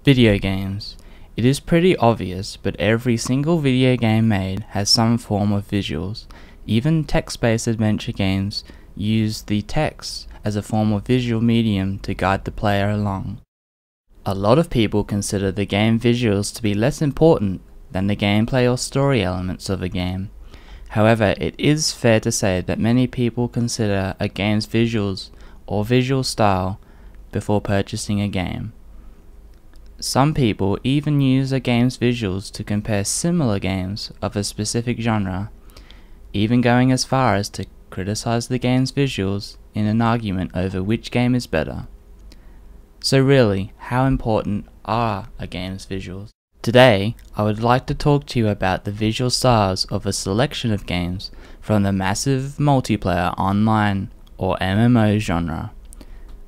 Video games. It is pretty obvious, but every single video game made has some form of visuals. Even text-based adventure games use the text as a form of visual medium to guide the player along. A lot of people consider the game visuals to be less important than the gameplay or story elements of a game. However, it is fair to say that many people consider a game's visuals or visual style before purchasing a game. Some people even use a game's visuals to compare similar games of a specific genre, even going as far as to criticize the game's visuals in an argument over which game is better. So really, how important are a game's visuals? Today, I would like to talk to you about the visual styles of a selection of games from the massive multiplayer online or MMO genre.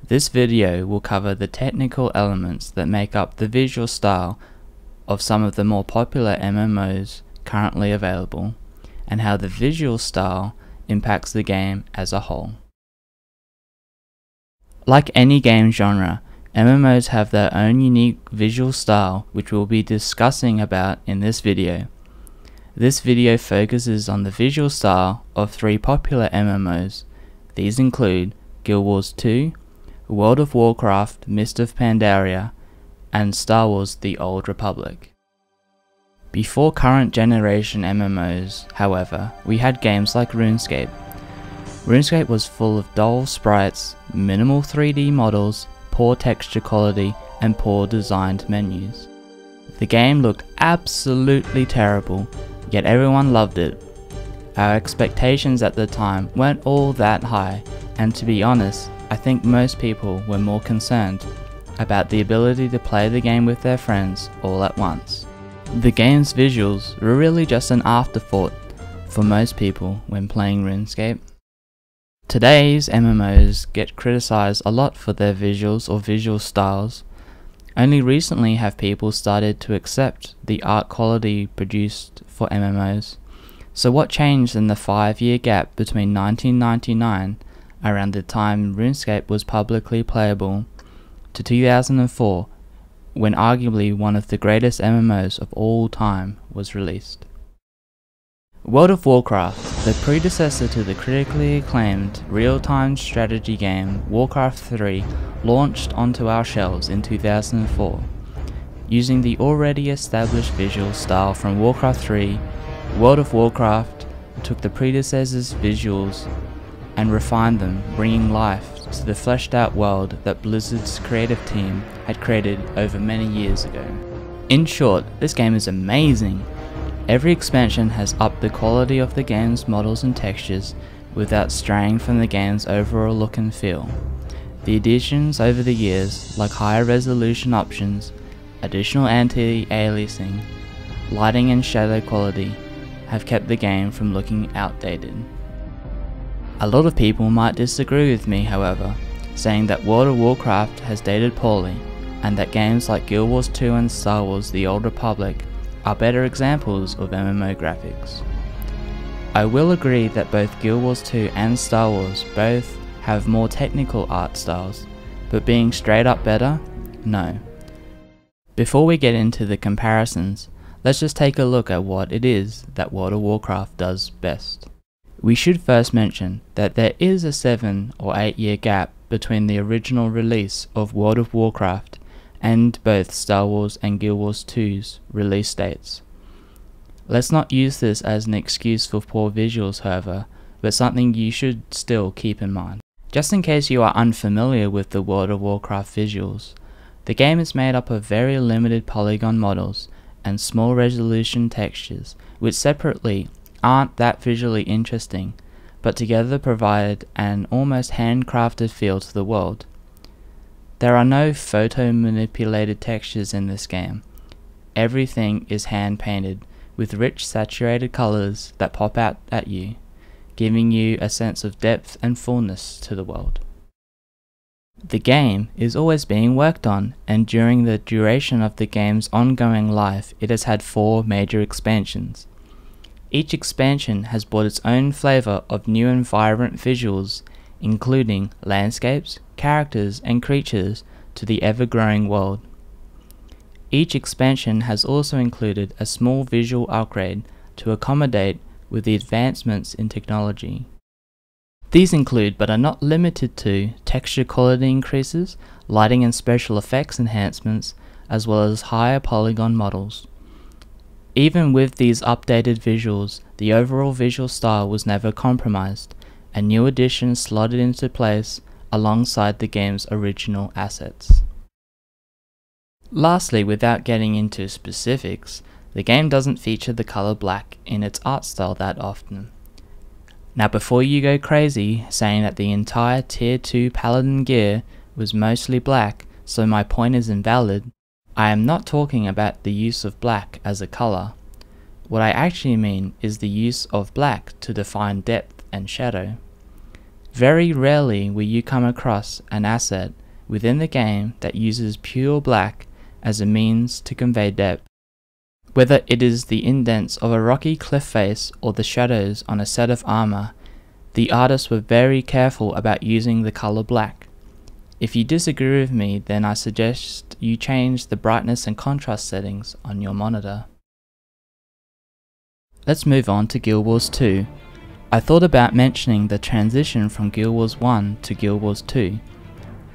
This video will cover the technical elements that make up the visual style of some of the more popular MMOs currently available, and how the visual style impacts the game as a whole. Like any game genre, MMOs have their own unique visual style, which we'll be discussing about in this video. This video focuses on the visual style of three popular MMOs. These include Guild Wars 2, World of Warcraft Mist of Pandaria, and Star Wars The Old Republic. Before current generation MMOs, however, we had games like RuneScape. RuneScape was full of dull sprites, minimal 3D models, poor texture quality, and poor designed menus. The game looked absolutely terrible, yet everyone loved it. Our expectations at the time weren't all that high, and to be honest, I think most people were more concerned about the ability to play the game with their friends all at once. The game's visuals were really just an afterthought for most people when playing RuneScape. Today's MMOs get criticized a lot for their visuals or visual styles. Only recently have people started to accept the art quality produced for MMOs. So what changed in the 5-year gap between 1999, around the time RuneScape was publicly playable, to 2004, when arguably one of the greatest MMOs of all time was released? World of Warcraft, the predecessor to the critically acclaimed real-time strategy game Warcraft 3, launched onto our shelves in 2004. Using the already established visual style from Warcraft 3, World of Warcraft took the predecessor's visuals and refined them, bringing life to the fleshed out world that Blizzard's creative team had created over many years ago. In short, this game is amazing. Every expansion has upped the quality of the game's models and textures without straying from the game's overall look and feel. The additions over the years, like higher resolution options, additional anti-aliasing, lighting and shadow quality, have kept the game from looking outdated. A lot of people might disagree with me, however, saying that World of Warcraft has dated poorly, and that games like Guild Wars 2 and Star Wars The Old Republic are better examples of MMO graphics. I will agree that both Guild Wars 2 and Star Wars both have more technical art styles, but being straight up better? No. Before we get into the comparisons, let's just take a look at what it is that World of Warcraft does best. We should first mention that there is a 7 or 8 year gap between the original release of World of Warcraft and both Star Wars and Guild Wars 2's release dates. Let's not use this as an excuse for poor visuals, however, but something you should still keep in mind. Just in case you are unfamiliar with the World of Warcraft visuals, the game is made up of very limited polygon models and small resolution textures, which separately aren't that visually interesting, but together provide an almost handcrafted feel to the world. There are no photo-manipulated textures in this game. Everything is hand-painted, with rich saturated colors that pop out at you, giving you a sense of depth and fullness to the world. The game is always being worked on, and during the duration of the game's ongoing life, it has had 4 major expansions. Each expansion has brought its own flavor of new and vibrant visuals, including landscapes, characters, and creatures to the ever-growing world. Each expansion has also included a small visual upgrade to accommodate with the advancements in technology. These include, but are not limited to, texture quality increases, lighting and special effects enhancements, as well as higher polygon models. Even with these updated visuals, the overall visual style was never compromised, and new additions slotted into place alongside the game's original assets. Lastly, without getting into specifics, the game doesn't feature the color black in its art style that often. Now before you go crazy saying that the entire Tier 2 Paladin gear was mostly black, so my point is invalid, I am not talking about the use of black as a color. What I actually mean is the use of black to define depth and shadow. Very rarely will you come across an asset within the game that uses pure black as a means to convey depth. Whether it is the indents of a rocky cliff face or the shadows on a set of armor, the artists were very careful about using the color black. If you disagree with me, then I suggest you change the brightness and contrast settings on your monitor. Let's move on to Guild Wars 2. I thought about mentioning the transition from Guild Wars 1 to Guild Wars 2.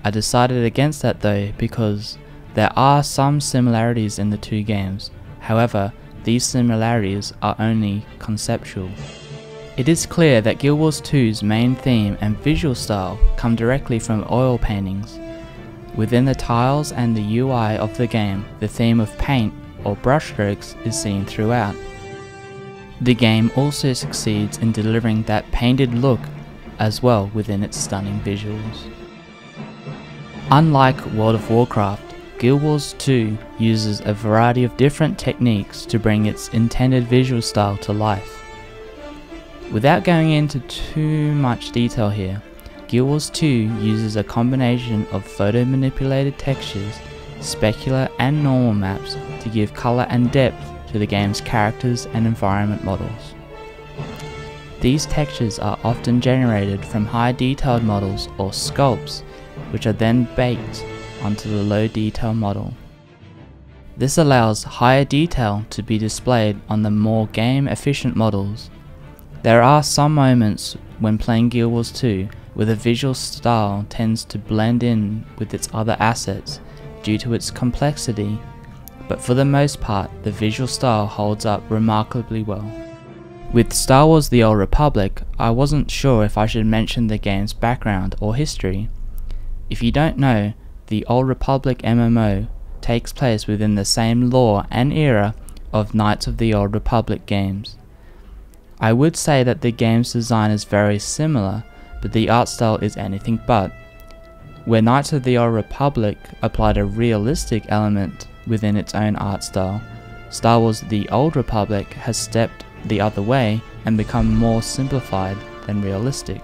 I decided against that though because there are some similarities in the two games. However, these similarities are only conceptual. It is clear that Guild Wars 2's main theme and visual style come directly from oil paintings. Within the tiles and the UI of the game, the theme of paint or brushstrokes is seen throughout. The game also succeeds in delivering that painted look as well within its stunning visuals. Unlike World of Warcraft, Guild Wars 2 uses a variety of different techniques to bring its intended visual style to life. Without going into too much detail here, Guild Wars 2 uses a combination of photo manipulated textures, specular and normal maps to give color and depth to the game's characters and environment models. These textures are often generated from high detailed models or sculpts, which are then baked onto the low detail model. This allows higher detail to be displayed on the more game efficient models. There are some moments when playing Guild Wars 2 where the visual style tends to blend in with its other assets due to its complexity, but for the most part the visual style holds up remarkably well. With Star Wars: The Old Republic, I wasn't sure if I should mention the game's background or history. If you don't know, the Old Republic MMO takes place within the same lore and era of Knights of the Old Republic games. I would say that the game's design is very similar, but the art style is anything but. Where Knights of the Old Republic applied a realistic element within its own art style, Star Wars: The Old Republic has stepped the other way and become more simplified than realistic.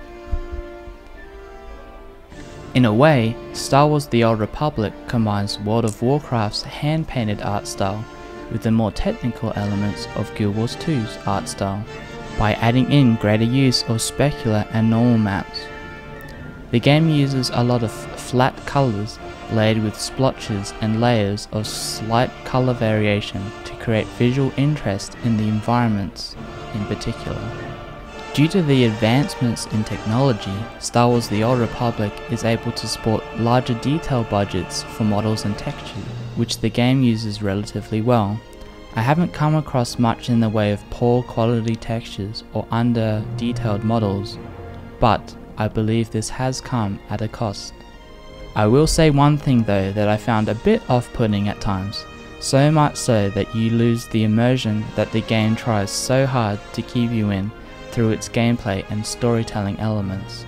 In a way, Star Wars: The Old Republic combines World of Warcraft's hand-painted art style with the more technical elements of Guild Wars 2's art style, by adding in greater use of specular and normal maps. The game uses a lot of flat colours layered with splotches and layers of slight colour variation to create visual interest in the environments in particular. Due to the advancements in technology, Star Wars: The Old Republic is able to support larger detail budgets for models and textures, which the game uses relatively well. I haven't come across much in the way of poor quality textures or under-detailed models, but I believe this has come at a cost. I will say one thing though that I found a bit off-putting at times, so much so that you lose the immersion that the game tries so hard to keep you in through its gameplay and storytelling elements.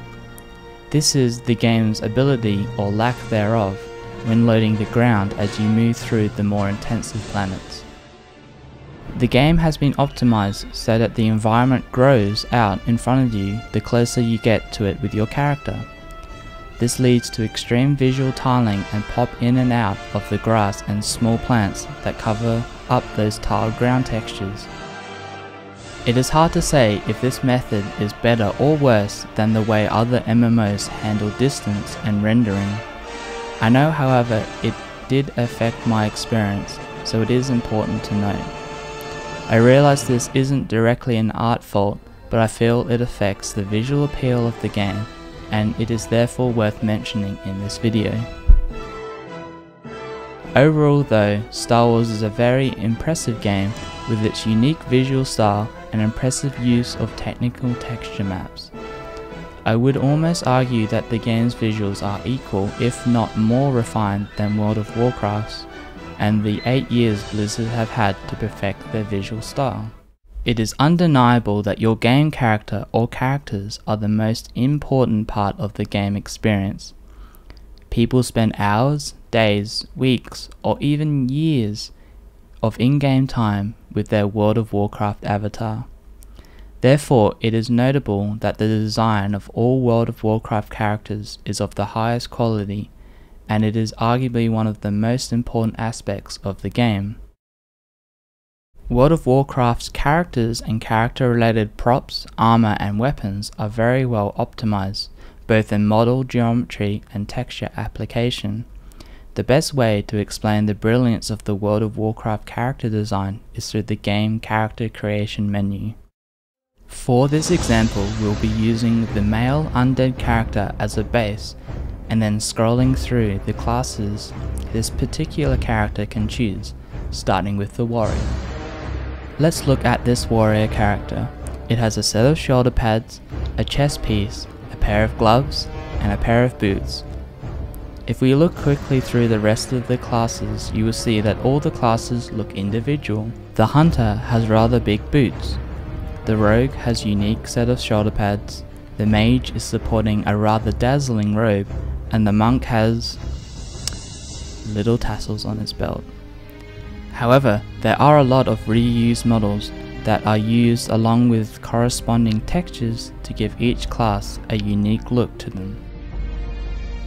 This is the game's ability or lack thereof when loading the ground as you move through the more intensive planets. The game has been optimized so that the environment grows out in front of you the closer you get to it with your character. This leads to extreme visual tiling and pop in and out of the grass and small plants that cover up those tiled ground textures. It is hard to say if this method is better or worse than the way other MMOs handle distance and rendering. I know, however, it did affect my experience, so it is important to note. I realize this isn't directly an art fault, but I feel it affects the visual appeal of the game, and it is therefore worth mentioning in this video. Overall though, Star Wars is a very impressive game with its unique visual style and impressive use of technical texture maps. I would almost argue that the game's visuals are equal, if not more refined than World of Warcraft's, and the 8 years Blizzard have had to perfect their visual style. It is undeniable that your game character or characters are the most important part of the game experience. People spend hours, days, weeks, or even years of in-game time with their World of Warcraft avatar. Therefore, it is notable that the design of all World of Warcraft characters is of the highest quality, and it is arguably one of the most important aspects of the game. World of Warcraft's characters and character-related props, armor, and weapons are very well optimized, both in model geometry and texture application. The best way to explain the brilliance of the World of Warcraft character design is through the game character creation menu. For this example, we'll be using the male undead character as a base, and then scrolling through the classes this particular character can choose, starting with the warrior. Let's look at this warrior character. It has a set of shoulder pads, a chest piece, a pair of gloves, and a pair of boots. If we look quickly through the rest of the classes, you will see that all the classes look individual. The hunter has rather big boots. The rogue has a unique set of shoulder pads. The mage is supporting a rather dazzling robe, and the monk has little tassels on his belt. However, there are a lot of reused models that are used along with corresponding textures to give each class a unique look to them.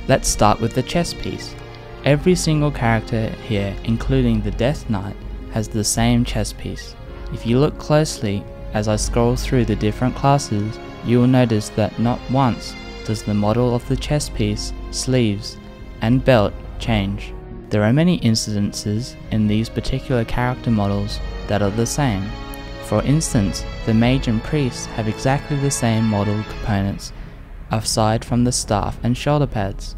Let's start with the chest piece. Every single character here, including the Death Knight, has the same chest piece. If you look closely as I scroll through the different classes, you will notice that not once does the model of the chest piece, sleeves, and belt change. There are many incidences in these particular character models that are the same. For instance, the mage and priest have exactly the same model components, aside from the staff and shoulder pads.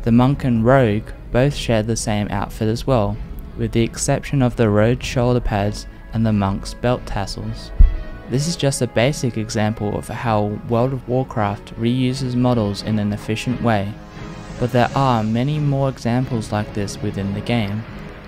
The monk and rogue both share the same outfit as well, with the exception of the rogue's shoulder pads and the monk's belt tassels. This is just a basic example of how World of Warcraft reuses models in an efficient way, but there are many more examples like this within the game,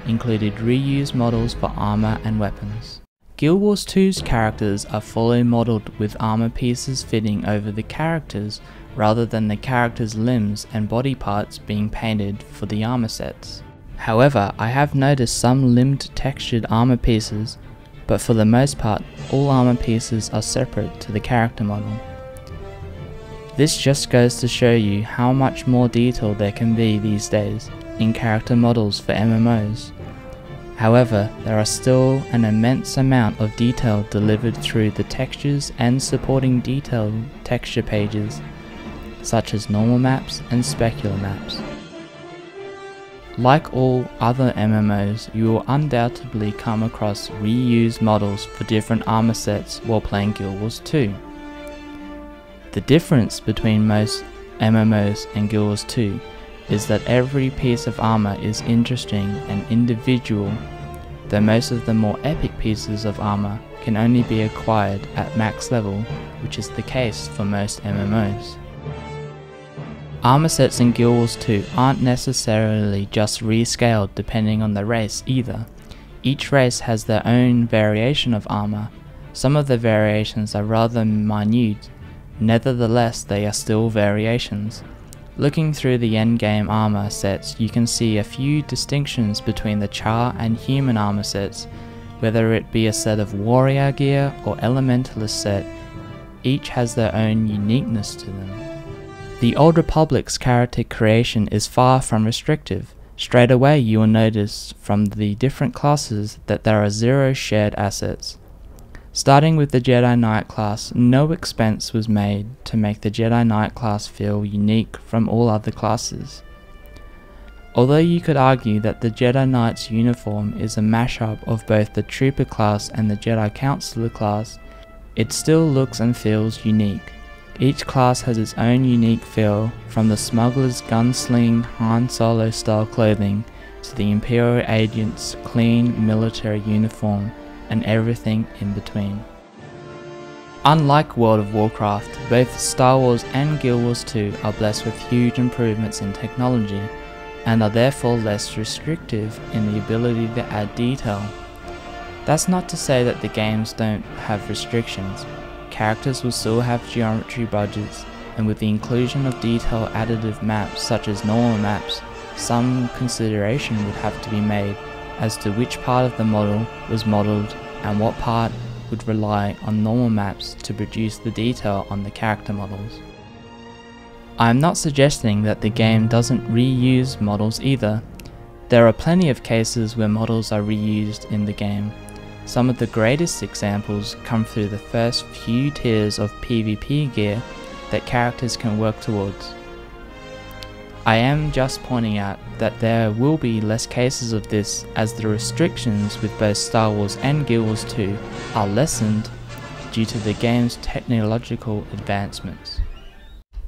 including reused models for armor and weapons. Guild Wars 2's characters are fully modeled with armor pieces fitting over the characters rather than the characters' limbs and body parts being painted for the armor sets. However, I have noticed some limbed textured armor pieces, but for the most part, all armor pieces are separate to the character model. This just goes to show you how much more detail there can be these days in character models for MMOs. However, there are still an immense amount of detail delivered through the textures and supporting detailed texture pages, such as normal maps and specular maps. Like all other MMOs, you will undoubtedly come across reused models for different armor sets while playing Guild Wars 2. The difference between most MMOs and Guild Wars 2 is that every piece of armor is interesting and individual, though most of the more epic pieces of armor can only be acquired at max level, which is the case for most MMOs. Armor sets in Guild Wars 2 aren't necessarily just rescaled depending on the race either. Each race has their own variation of armor. Some of the variations are rather minute, nevertheless they are still variations. Looking through the endgame armor sets, you can see a few distinctions between the Char and human armor sets, whether it be a set of warrior gear or elementalist set, each has their own uniqueness to them. The Old Republic's character creation is far from restrictive. Straight away you will notice from the different classes that there are 0 shared assets. Starting with the Jedi Knight class, no expense was made to make the Jedi Knight class feel unique from all other classes. Although you could argue that the Jedi Knight's uniform is a mashup of both the Trooper class and the Jedi Counselor class, it still looks and feels unique. Each class has its own unique feel, from the smuggler's gunsling Han Solo style clothing to the Imperial agent's clean military uniform and everything in between. Unlike World of Warcraft, both Star Wars and Guild Wars 2 are blessed with huge improvements in technology, and are therefore less restrictive in the ability to add detail. That's not to say that the games don't have restrictions. Characters will still have geometry budgets, and with the inclusion of detail additive maps such as normal maps, some consideration would have to be made as to which part of the model was modelled and what part would rely on normal maps to produce the detail on the character models. I am not suggesting that the game doesn't reuse models either. There are plenty of cases where models are reused in the game. Some of the greatest examples come through the first few tiers of PvP gear that characters can work towards. I am just pointing out that there will be less cases of this as the restrictions with both Star Wars and Guild Wars 2 are lessened due to the game's technological advancements.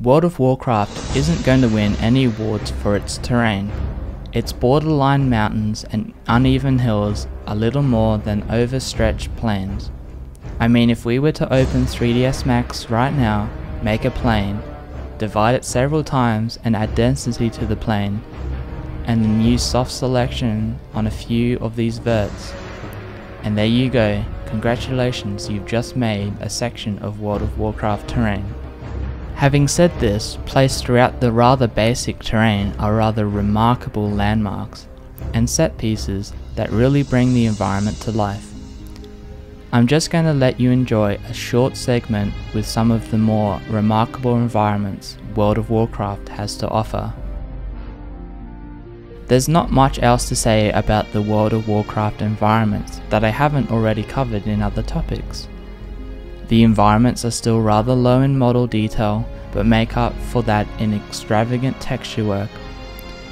World of Warcraft isn't going to win any awards for its terrain. Its borderline mountains and uneven hills are little more than overstretched plains. I mean, if we were to open 3ds Max right now, make a plane, divide it several times and add density to the plane, and then use soft selection on a few of these verts, and there you go, congratulations, you've just made a section of World of Warcraft terrain. Having said this, placed throughout the rather basic terrain are rather remarkable landmarks and set pieces that really bring the environment to life. I'm just going to let you enjoy a short segment with some of the more remarkable environments World of Warcraft has to offer. There's not much else to say about the World of Warcraft environments that I haven't already covered in other topics. The environments are still rather low in model detail, but make up for that in extravagant texture work.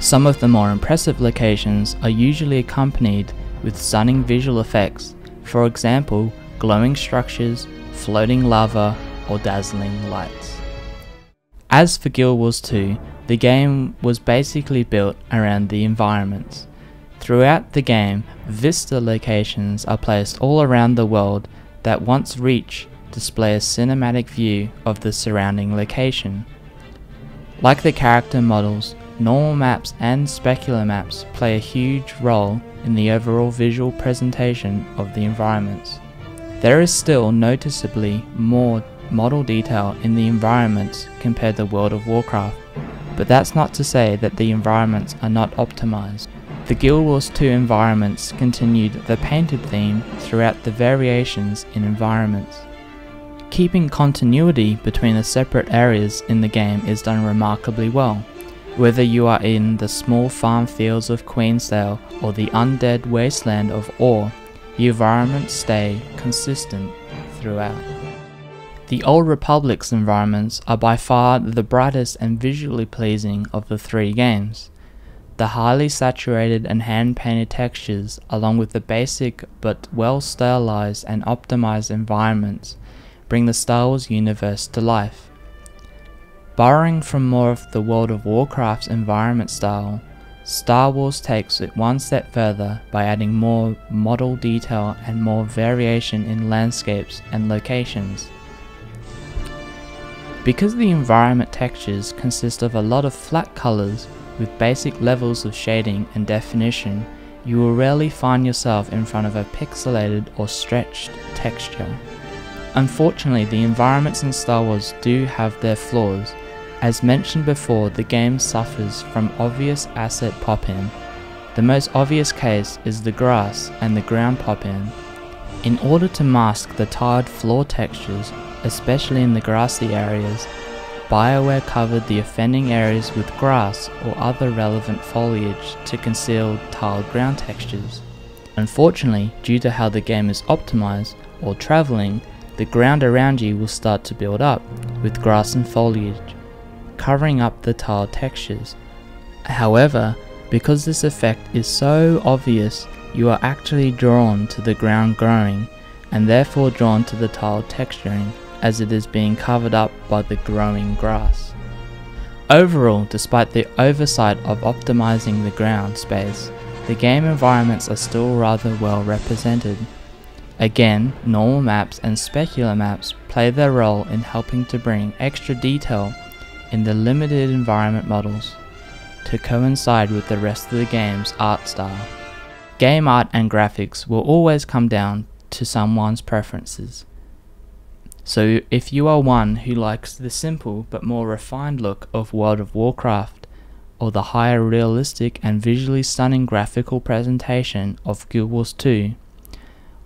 Some of the more impressive locations are usually accompanied with stunning visual effects, for example, glowing structures, floating lava, or dazzling lights. As for Guild Wars 2, the game was basically built around the environments. Throughout the game, vista locations are placed all around the world that once reach display a cinematic view of the surrounding location. Like the character models, normal maps and specular maps play a huge role in the overall visual presentation of the environments. There is still noticeably more model detail in the environments compared to World of Warcraft, but that's not to say that the environments are not optimized. The Guild Wars 2 environments continued the painted theme throughout the variations in environments. Keeping continuity between the separate areas in the game is done remarkably well. Whether you are in the small farm fields of Queensdale or the undead wasteland of Orr, the environments stay consistent throughout. The Old Republic's environments are by far the brightest and visually pleasing of the three games. The highly saturated and hand-painted textures, along with the basic but well stylized and optimized environments, bring the Star Wars universe to life. Borrowing from more of the World of Warcraft's environment style, Star Wars takes it one step further by adding more model detail and more variation in landscapes and locations. Because the environment textures consist of a lot of flat colors with basic levels of shading and definition, you will rarely find yourself in front of a pixelated or stretched texture. Unfortunately, the environments in Star Wars do have their flaws. As mentioned before, the game suffers from obvious asset pop-in. The most obvious case is the grass and the ground pop-in. In order to mask the tiled floor textures, especially in the grassy areas, BioWare covered the offending areas with grass or other relevant foliage to conceal tiled ground textures. Unfortunately, due to how the game is optimized, or traveling, the ground around you will start to build up with grass and foliage, covering up the tiled textures. However, Because this effect is so obvious, you are actually drawn to the ground growing, and therefore drawn to the tile texturing, as it is being covered up by the growing grass. Overall, despite the oversight of optimizing the ground space, the game environments are still rather well represented. Again, normal maps and specular maps play their role in helping to bring extra detail in the limited environment models to coincide with the rest of the game's art style. Game art and graphics will always come down to someone's preferences. So if you are one who likes the simple but more refined look of World of Warcraft, or the higher realistic and visually stunning graphical presentation of Guild Wars 2,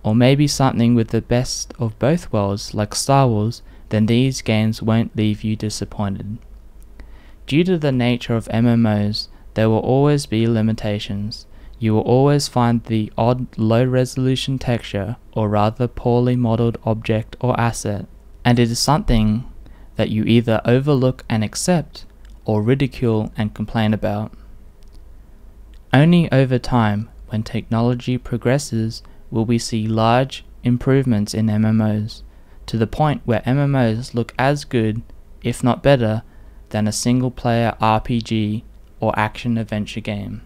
or maybe something with the best of both worlds like Star Wars, then these games won't leave you disappointed. Due to the nature of MMOs, there will always be limitations. You will always find the odd low-resolution texture, or rather poorly modeled object or asset, and it is something that you either overlook and accept, or ridicule and complain about. Only over time, when technology progresses, will we see large improvements in MMOs, to the point where MMOs look as good, if not better, than a single-player RPG or action-adventure game.